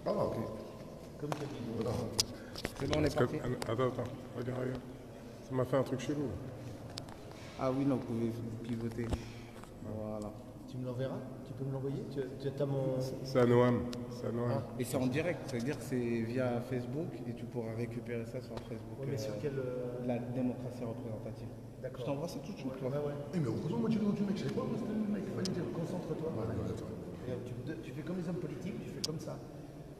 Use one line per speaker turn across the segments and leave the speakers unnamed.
Ah, ok.
Comme tu as dit.
Voilà.
C'est bon, on est parti.
Attends, regarde. Ça m'a fait un truc chelou.
Ah oui, non, vous pouvez pivoter. Voilà.
Tu me l'enverras? Tu peux me l'envoyer? Tu as mon.
C'est à Noam. C'est à Noam.
Et c'est en direct, c'est-à-dire que c'est via Facebook et tu pourras récupérer ça sur Facebook.
Ouais, mais sur quel.
La démocratie représentative.
D'accord.
Je t'envoie ça tout de suite.
Ouais, ouais.
Eh, mais heureusement, moi, tu l'as du mec, je savais pas, moi, c'était le mec.
Fallait dire, concentre-toi.
Ouais, attends.
Regarde, tu fais comme les hommes politiques, tu fais comme ça.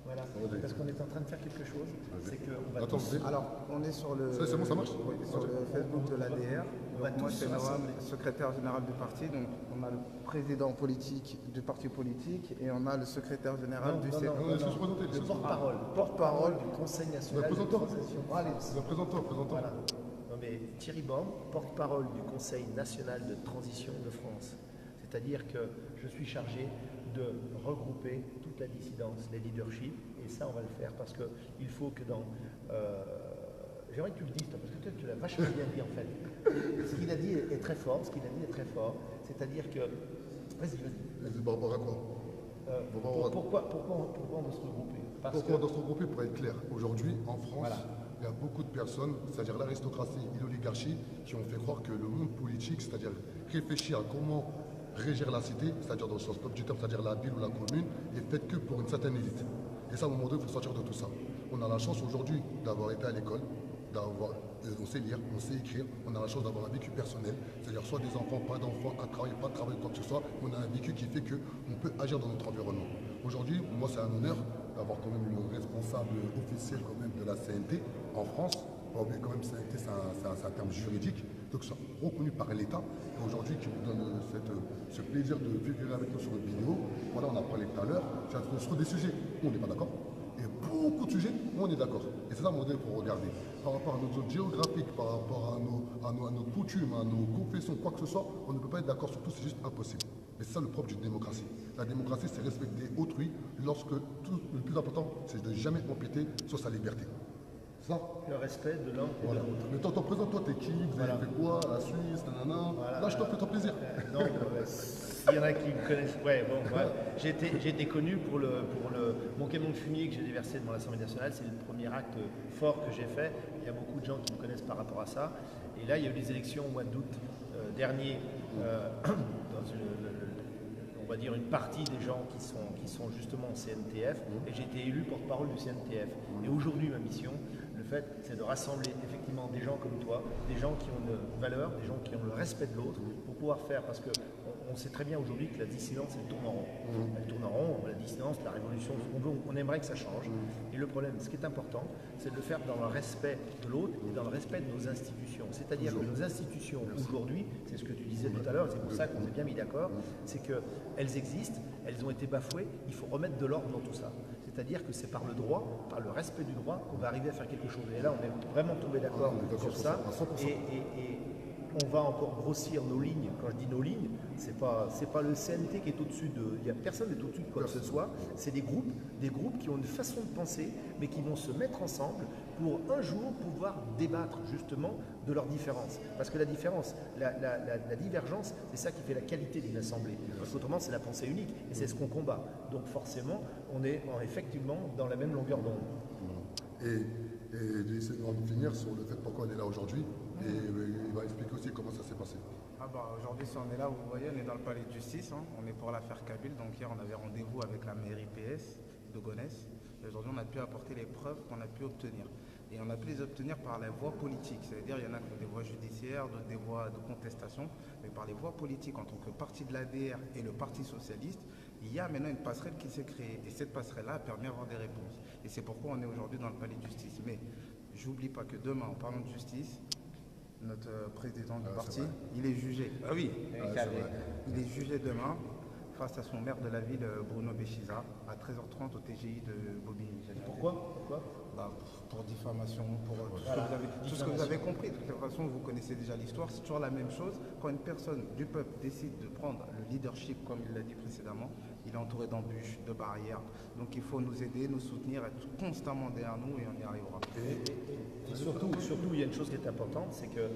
Voilà.
Ouais,
Parce qu'on est en train de faire quelque chose. C'est que on va
Attends,
tous-
Alors, on est sur le,
c'est bon, ça marche?
oui, sur le Facebook de l'ADR.
On va
Moi,
tous
c'est
se
Noam,
rassembler.
secrétaire général du parti. Donc, on a le président politique du parti politique et on a le secrétaire général du CEP.
Non, laisse-nous se présenter,
Le
laisse-nous se
porte-parole.
Porte-parole
du Conseil
présenter.
national de
Présente-toi.
transition. Allez,
Présente-toi.
voilà. Non mais Thierry Borne, porte-parole du Conseil national de transition de France. C'est-à-dire que je suis chargé de regrouper toute la dissidence, les leaderships, et ça on va le faire parce qu'il faut que dans... J'aimerais que tu le dises, toi, parce que toi, tu l'as vachement bien dit en fait. Ce qu'il a dit est très fort, c'est-à-dire que... Vas-y.
Vas-y, par rapport à quoi?
Pourquoi on doit se regrouper? Parce
Pourquoi on doit se regrouper pour être clair? Aujourd'hui, en France,
Voilà.
il y a beaucoup de personnes, c'est-à-dire l'aristocratie et l'oligarchie, qui ont fait croire que le monde politique, c'est-à-dire réfléchir à comment régir la cité, c'est-à-dire dans le sens propre du terme, c'est-à-dire la ville ou la commune, est faite que pour une certaine élite. Et ça, à un moment donné, il faut sortir de tout ça. On a la chance aujourd'hui d'avoir été à l'école, on sait lire, on sait écrire, on a la chance d'avoir un vécu personnel, c'est-à-dire soit des enfants, pas d'enfants, un travail, pas de travail, quoi que ce soit, on a un vécu qui fait qu'on peut agir dans notre environnement. Aujourd'hui, moi c'est un honneur d'avoir quand même le responsable officiel quand même de la CNT en France. Pas oublier quand même CNT, c'est un terme juridique, donc c'est reconnu par l'État. Et aujourd'hui, qui nous donne ce plaisir de figurer avec nous sur une vidéo. Voilà, on a parlé tout à l'heure, sur des sujets où on n'est pas d'accord. Et beaucoup de sujets où on est d'accord. Et c'est ça mon modèle pour regarder. Par rapport à notre zone géographique, par rapport à nos coutumes, à nos confessions, quoi que ce soit, on ne peut pas être d'accord sur tout, c'est juste impossible. Mais c'est ça le propre d'une démocratie. La démocratie, c'est respecter autrui lorsque le plus important, c'est de ne jamais empiéter sur sa liberté. C'est ça?
le respect de l'un et de
Voilà.
l'autre.
Mais toi, présente-toi, t'es qui? Vous avez fait quoi? La Suisse, nanana.
Voilà.
Là, je t'en fais ton plaisir.
Non, s'il y en a qui me connaissent, ouais, bon, ouais. J'ai été connu pour mon camion de fumier que j'ai déversé devant l'Assemblée nationale. C'est le premier acte fort que j'ai fait. Il y a beaucoup de gens qui me connaissent par rapport à ça. Et là, il y a eu des élections au mois d'août dernier dans on va dire une partie des gens qui sont justement au CNTF. Et j'ai été élu porte-parole du CNTF. Et aujourd'hui, ma mission, le fait, c'est de rassembler effectivement des gens comme toi, des gens qui ont une valeur, des gens qui ont le respect de l'autre, pour pouvoir faire, parce que on sait très bien aujourd'hui que la dissidence, elle tourne en rond. Elle tourne en rond, la dissidence, la révolution, on aimerait que ça change. Et le problème, ce qui est important, c'est de le faire dans le respect de l'autre et dans le respect de nos institutions. C'est-à-dire que nos institutions, aujourd'hui, c'est ce que tu disais tout à l'heure, c'est pour ça qu'on s'est bien mis d'accord, c'est qu'elles existent, elles ont été bafouées, il faut remettre de l'ordre dans tout ça. C'est-à-dire que c'est par le droit, par le respect du droit, qu'on va arriver à faire quelque chose. Et là, on est vraiment tombé d'accord sur ça. Et on va encore grossir nos lignes. Quand je dis nos lignes, c'est pas le CNT qui est au-dessus de... Il n'y a personne n'est au-dessus de quoi que ce soit. C'est des groupes qui ont une façon de penser, mais qui vont se mettre ensemble pour un jour pouvoir débattre justement de leurs différences. Parce que la différence, la divergence, c'est ça qui fait la qualité d'une assemblée. Parce qu'autrement, c'est la pensée unique et c'est ce qu'on combat. Donc forcément, on est effectivement dans la même longueur d'onde.
Et on va finir sur le fait pourquoi on est là aujourd'hui. Et il va expliquer aussi comment ça s'est passé.
Ah bah, aujourd'hui, si on est là, vous voyez, on est dans le palais de justice. On est pour l'affaire Kabyle. Donc hier, on avait rendez-vous avec la mairie PS de Gonesse. Et aujourd'hui, on a pu apporter les preuves qu'on a pu obtenir. Et on a pu les obtenir par la voie politique. C'est-à-dire, il y en a qui ont des voies judiciaires, d'autres des voies de contestation. Mais par les voies politiques, entre le parti de l'ADR et le parti socialiste, il y a maintenant une passerelle qui s'est créée. Et cette passerelle-là a permis d'avoir des réponses. Et c'est pourquoi on est aujourd'hui dans le palais de justice. Mais j'oublie pas que demain, en parlant de justice, notre président du parti, il est jugé. Ah oui, il est jugé demain face à son maire de la ville, Bruno Béchiza, à 13h30 au TGI de Bobigny.
Pourquoi
Bah, pour diffamation, pour tout ce que vous avez compris. De toute façon, vous connaissez déjà l'histoire, c'est toujours la même chose. Quand une personne du peuple décide de prendre le leadership, comme il l'a dit précédemment, il est entouré d'embûches, de barrières. Donc il faut nous aider, nous soutenir, être constamment derrière nous et on y arrivera.
Et surtout, il y a une chose qui est importante, c'est que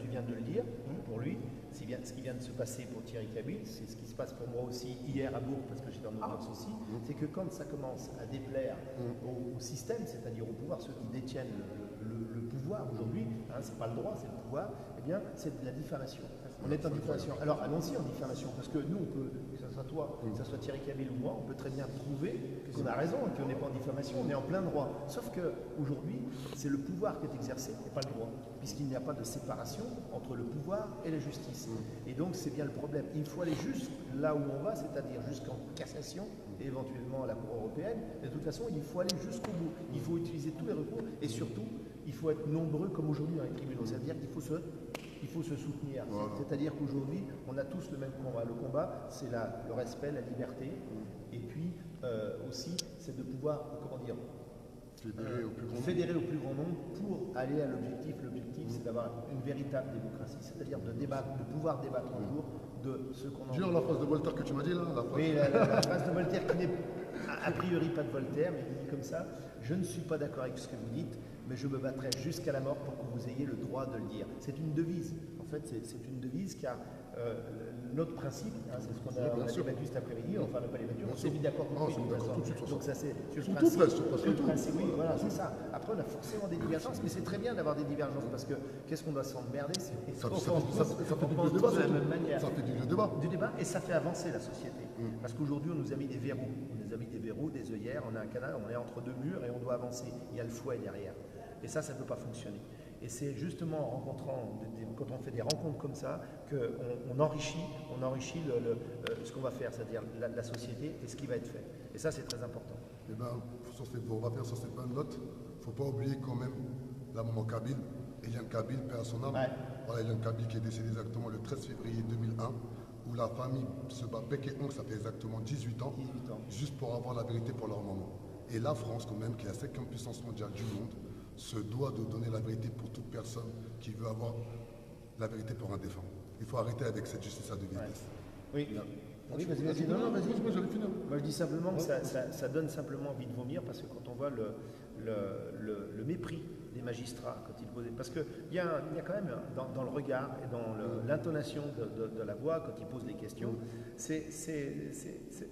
tu viens de le dire, pour lui, ce qui vient de se passer pour Thierry Cabil, c'est ce qui se passe pour moi aussi hier à Bourg, parce que j'étais en audience aussi, c'est que quand ça commence à déplaire au système, c'est-à-dire au pouvoir, ceux qui détiennent le pouvoir aujourd'hui, c'est pas le droit, c'est le pouvoir, eh bien c'est de la diffamation. On est en diffamation. Alors allons-y en diffamation, parce que nous, on peut, que ce soit toi, que ce soit Thierry Cabil ou moi, on peut très bien prouver qu'on a raison et qu'on n'est pas en diffamation, on est en plein droit. Sauf qu'aujourd'hui, c'est le pouvoir qui est exercé et pas le droit, puisqu'il n'y a pas de séparation entre le pouvoir et la justice. Et donc c'est bien le problème. Il faut aller juste là où on va, c'est-à-dire jusqu'en cassation et éventuellement à la Cour européenne. De toute façon, il faut aller jusqu'au bout. Il faut utiliser tous les recours et surtout, il faut être nombreux comme aujourd'hui dans les tribunaux. C'est-à-dire qu'il faut se soutenir. Voilà. C'est-à-dire qu'aujourd'hui, on a tous le même combat. Le combat, c'est le respect, la liberté. Et puis aussi, c'est de pouvoir, fédérer au plus grand nombre pour aller à l'objectif. L'objectif, c'est d'avoir une véritable démocratie. C'est-à-dire de pouvoir débattre un jour de ce qu'on en...
Dis la phrase de Voltaire que tu m'as dit là.
Oui, la phrase de Voltaire qui n'est a priori pas de Voltaire, mais il dit comme ça: je ne suis pas d'accord avec ce que vous dites, mais je me battrai jusqu'à la mort pour que vous ayez le droit de le dire. C'est une devise. En fait, c'est une devise car notre principe, c'est ce qu'on a débattu cet après-midi, enfin on n'a pas débattu, on s'est mis d'accord tout de suite. Donc ça c'est sur le principe. Oui, voilà, c'est ça. Après on a forcément des divergences, mais c'est très bien d'avoir des divergences parce que qu'est-ce qu'on doit s'emmerder, ça fait du débat et ça fait avancer la société. Parce qu'aujourd'hui on nous a mis des verrous, des œillères, on a un canal, on est entre deux murs et on doit avancer. Il y a le fouet derrière. Et ça ne peut pas fonctionner. Et c'est justement en rencontrant, quand on fait des rencontres comme ça, qu'on enrichit ce qu'on va faire, c'est-à-dire la société et ce qui va être fait. Et ça, c'est très important.
Eh ben, on va faire sur cette bonne note. Il ne faut pas oublier quand même la maman Kabil, Eliane Kabil, paix à son âme. Ouais. Voilà, Eliane Kabil qui est décédée exactement le 13 février 2001, où la famille se bat bec et ongle, ça fait exactement 18 ans, juste pour avoir la vérité pour leur maman. Et la France, quand même, qui est la 5e puissance mondiale du monde, se doit de donner la vérité pour toute personne qui veut avoir la vérité pour un défunt. Il faut arrêter avec cette justice à deux vitesses.
Oui. Oui, vas-y. Non, vas-y. Moi, j'allais finir. Moi, je dis simplement que ça donne simplement envie de vomir parce que quand on voit le mépris des magistrats quand ils posent... Parce qu'il y a quand même dans le regard et dans l'intonation de la voix quand ils posent des questions,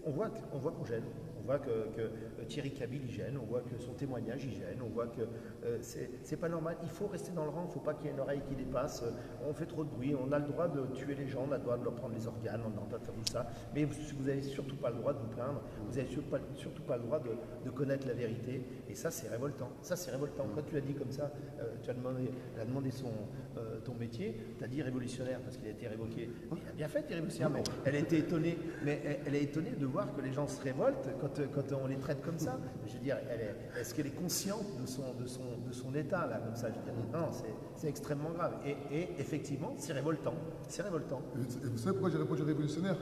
on voit qu'on gêne. On voit que Thierry Cabil il gêne, on voit que son témoignage il gêne, on voit que c'est pas normal. Il faut rester dans le rang, il ne faut pas qu'il y ait une oreille qui dépasse. On fait trop de bruit, on a le droit de tuer les gens, on a le droit de leur prendre les organes, on a le droit de faire tout ça. Mais vous n'avez surtout pas le droit de vous plaindre, vous n'avez surtout pas le droit de connaître la vérité. Et ça, c'est révoltant. Ça, c'est révoltant. Quand tu as dit comme ça, tu as demandé ton métier, tu as dit révolutionnaire parce qu'il a été révoqué. Il a bien fait, révolutionnaire, mais elle est étonnée de voir que les gens se révoltent quand on les traite comme ça. Je veux dire, est-ce qu'elle est consciente de son état, là, comme ça? Je veux dire, non, c'est extrêmement grave. Et effectivement, c'est révoltant. C'est révoltant.
Et vous savez pourquoi j'ai répondu révolutionnaire?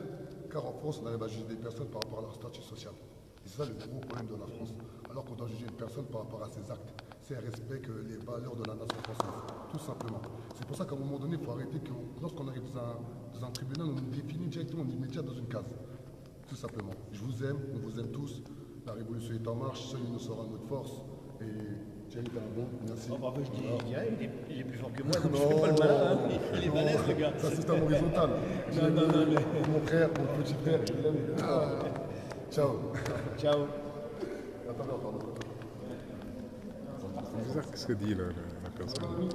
Car en France, on arrive à juger des personnes par rapport à leur statut social. Et c'est ça le gros problème de la France. Alors qu'on doit juger une personne par rapport à ses actes. C'est un respect que les valeurs de la nation française, tout simplement. C'est pour ça qu'à un moment donné, il faut arrêter que lorsqu'on arrive dans un tribunal, on nous définit directement, on nous met déjà dans une case. Tout simplement. Je vous aime, on vous aime tous. La révolution est en marche, seul nous sera notre force. Et Thierry, t'es un bon, merci.
Oh, bah, je dis, il est plus fort que moi, donc je fais pas le malin. Hein. Il est balèze, le gars.
Ça, c'est un horizontal.
Non.
Mon frère, mon petit frère, je l'aime. Ciao.
Ciao.
Attends.
C'est bizarre ce que dit la personne.